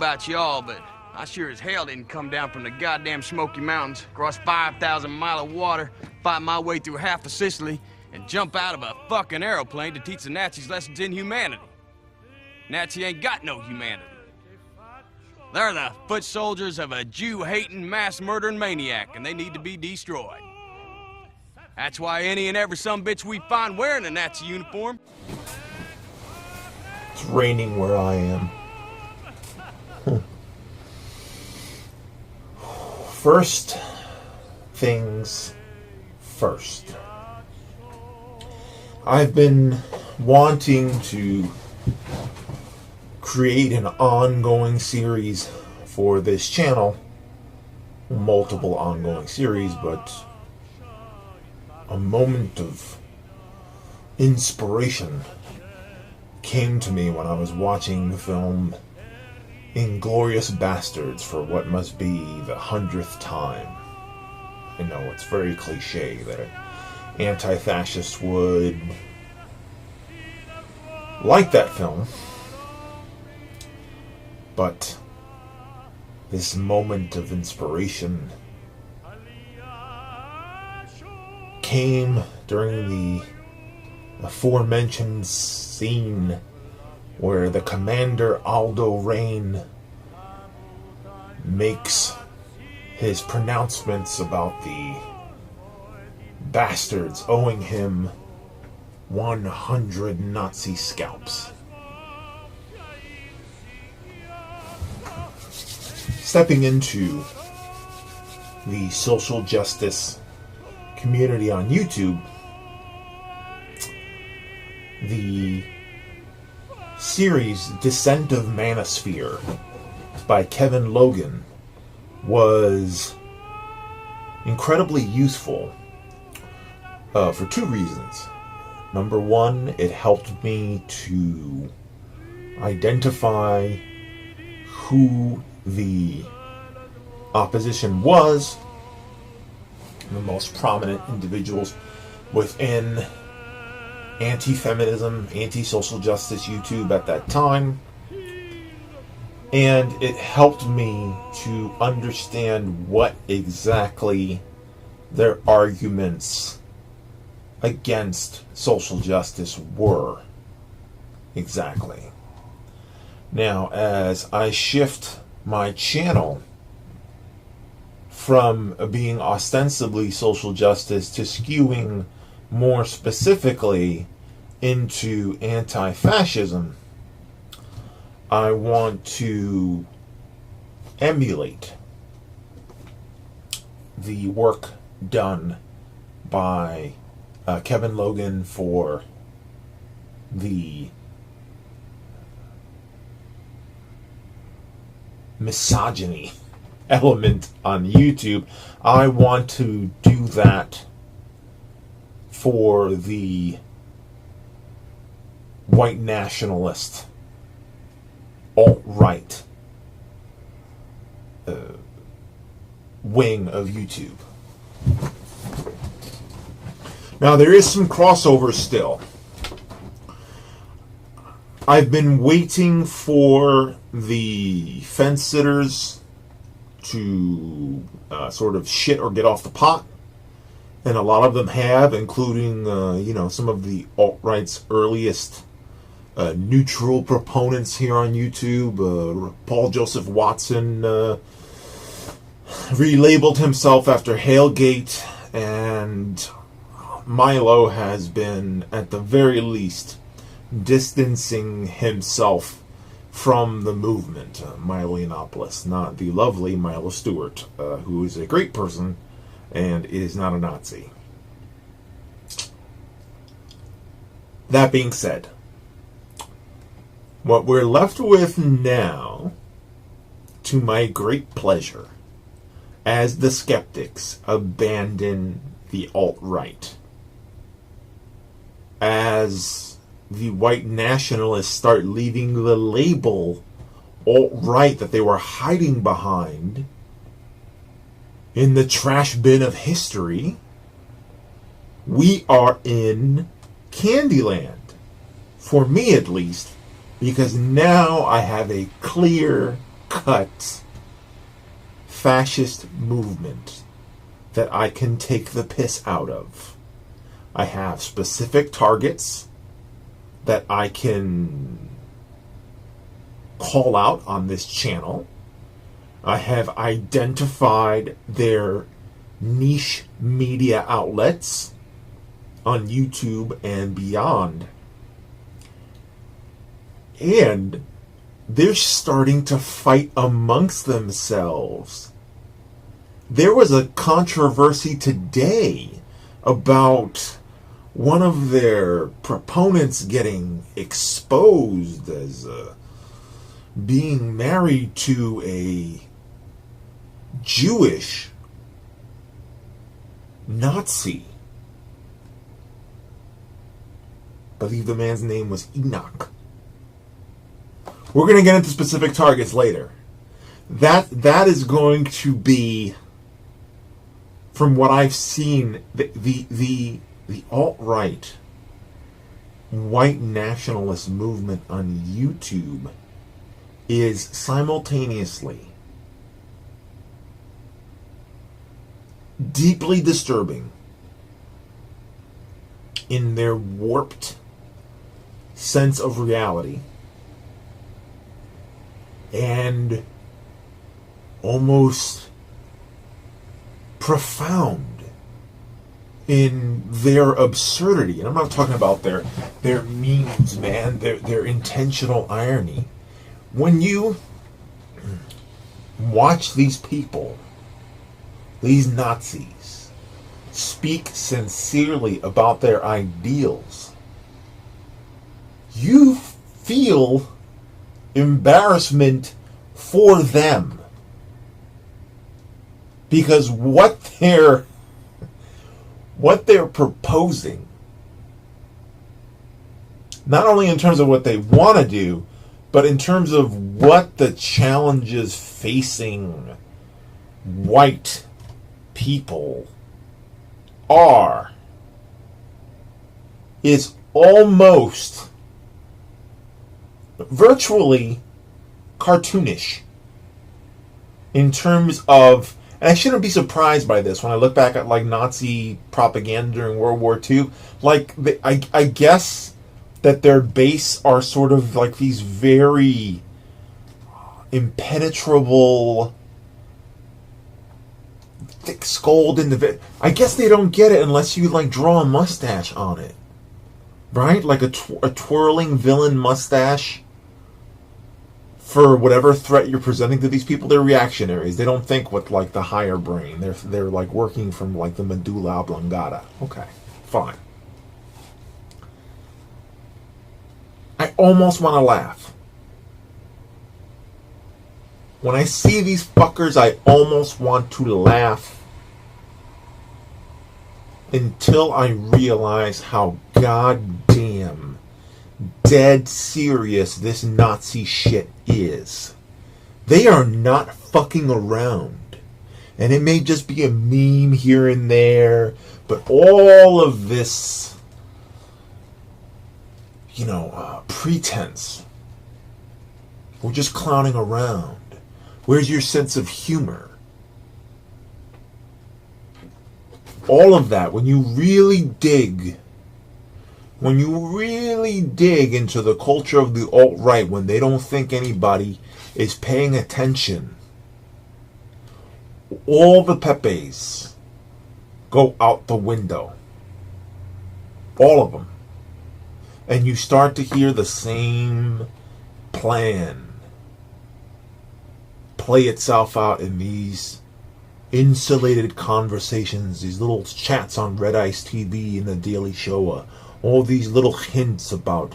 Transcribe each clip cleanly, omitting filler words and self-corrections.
about y'all, but I sure as hell didn't come down from the goddamn Smoky Mountains, cross 5,000 miles of water, fight my way through half of Sicily, and jump out of a fucking aeroplane to teach the Nazis lessons in humanity. Nazi ain't got no humanity. They're the foot soldiers of a Jew-hating, mass-murdering maniac, and they need to be destroyed. That's why any and every sumbitch we find wearing a Nazi uniform... It's raining where I am. First things first. I've been wanting to create an ongoing series for this channel. Multiple ongoing series, but a moment of inspiration came to me when I was watching the film Inglourious Bastards for what must be the 100th time. I know it's very cliche that an anti-fascist would like that film, but this moment of inspiration came during the aforementioned scene where the commander Aldo Rain makes his pronouncements about the bastards owing him 100 Nazi scalps. Stepping into the social justice community on YouTube, the series Descent of Manosphere by Kevin Logan was incredibly useful for two reasons. Number one, it helped me to identify who the opposition was, the most prominent individuals within anti-feminism, anti-social justice YouTube at that time, and it helped me to understand what exactly their arguments against social justice were exactly. Now, as I shift my channel from being ostensibly social justice to skewing more specifically into anti-fascism, I want to emulate the work done by Kevin Logan for the misogyny element on YouTube. I want to do that for the white nationalist alt-right wing of YouTube. Now, there is some crossover still. I've been waiting for the fence sitters to sort of shit or get off the pot, and a lot of them have, including some of the alt-right's earliest neutral proponents here on YouTube. Paul Joseph Watson relabeled himself after Hailgate, and Milo has been, at the very least, distancing himself from the movement. Milo Yiannopoulos, not the lovely Milo Stewart, who is a great person and is not a Nazi. That being said, what we're left with now, to my great pleasure, as the skeptics abandon the alt-right, as the white nationalists start leaving the label alt-right that they were hiding behind in the trash bin of history, we are in Candyland. For me, at least, because now I have a clear clear-cut fascist movement that I can take the piss out of. I have specific targets that I can call out on this channel. I have identified their niche media outlets on YouTube and beyond. And they're starting to fight amongst themselves. There was a controversy today about one of their proponents getting exposed as being married to a Jewish Nazi. I believe the man's name was Enoch. We're going to get into specific targets later. That is going to be, from what I've seen, the alt-right white nationalist movement on YouTube is simultaneously deeply disturbing in their warped sense of reality and almost profound in their absurdity. And I'm not talking about their memes, man, their intentional irony. When you watch these people, these Nazis, speak sincerely about their ideals, you feel embarrassment for them. Because what they're proposing, not only in terms of what they want to do, but in terms of what the challenges facing white people are, is almost virtually cartoonish in terms of, and I shouldn't be surprised by this when I look back at like Nazi propaganda during World War II. Like, I guess that their base are sort of like these very impenetrable, thick-skulled individuals. I guess they don't get it unless you like draw a mustache on it, right? Like a twirling villain mustache. For whatever threat you're presenting to these people, they're reactionaries. They don't think with like the higher brain. They're like working from like the medulla oblongata. Okay, fine. I almost want to laugh. When I see these fuckers, I almost want to laugh until I realize how goddamn dead serious this Nazi shit is. They are not fucking around. And it may just be a meme here and there, but all of this, pretense. We're just clowning around. Where's your sense of humor? All of that, when you really dig into the culture of the alt-right, when they don't think anybody is paying attention, all the Pepes go out the window. All of them. And you start to hear the same plan play itself out in these insulated conversations, these little chats on Red Ice TV and the Daily Show, all these little hints about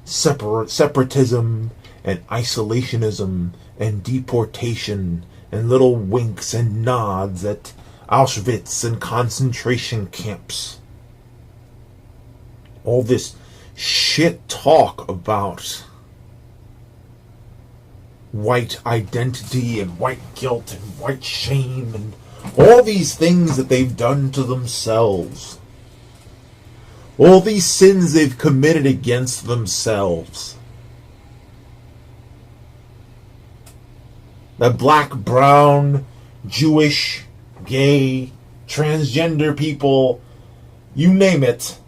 separatism and isolationism and deportation and little winks and nods at Auschwitz and concentration camps. All this shit talk about white identity and white guilt and white shame and all these things that they've done to themselves. All these sins they've committed against themselves. the black, brown, Jewish, gay, transgender people, you name it,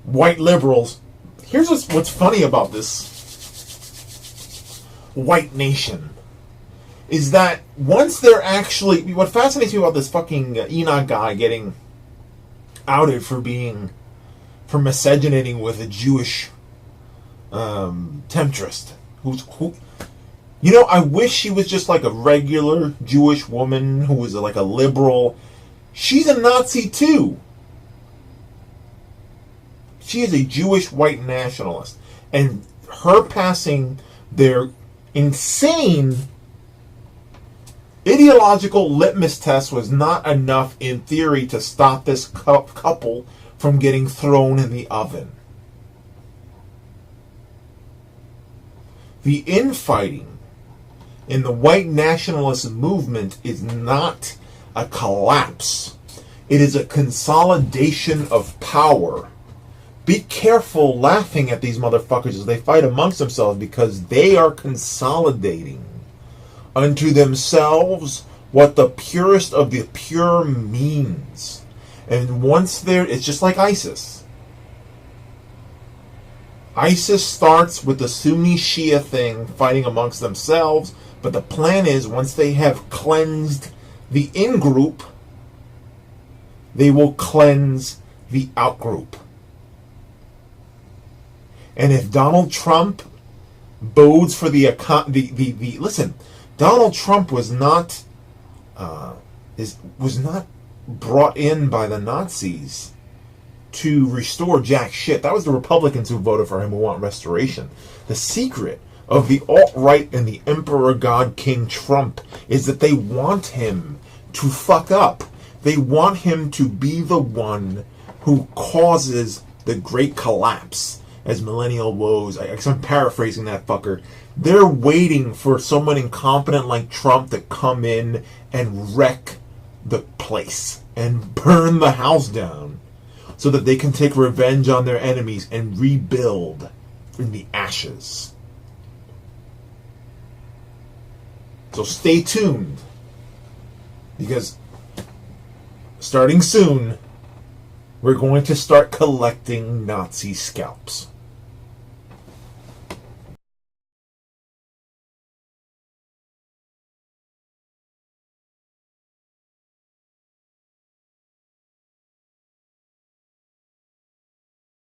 white liberals. Here's what's funny about this white nation is that once they're actually, what fascinates me about this fucking Enoch guy getting outed for miscegenating with a Jewish temptress who you know, I wish she was just like a regular Jewish woman who was like a liberal. She's a Nazi too. She is a Jewish white nationalist, and her passing their insane ideological litmus test was not enough in theory to stop this couple from getting thrown in the oven. The infighting in the white nationalist movement is not a collapse. It is a consolidation of power. Be careful laughing at these motherfuckers as they fight amongst themselves, because they are consolidating unto themselves what the purest of the pure means. And once it's just like ISIS. ISIS starts with the Sunni Shia thing, fighting amongst themselves, but the plan is once they have cleansed the in-group, they will cleanse the out-group. And if Donald Trump bodes for listen, Donald Trump was not brought in by the Nazis to restore jack shit. That was the Republicans who voted for him, who want restoration. The secret of the alt-right and the Emperor God King Trump is that they want him to fuck up. They want him to be the one who causes the great collapse. As millennial woes, I'm paraphrasing that fucker. They're waiting for someone incompetent like Trump to come in and wreck the place and burn the house down so that they can take revenge on their enemies and rebuild in the ashes. So stay tuned, because starting soon, we're going to start collecting Nazi scalps.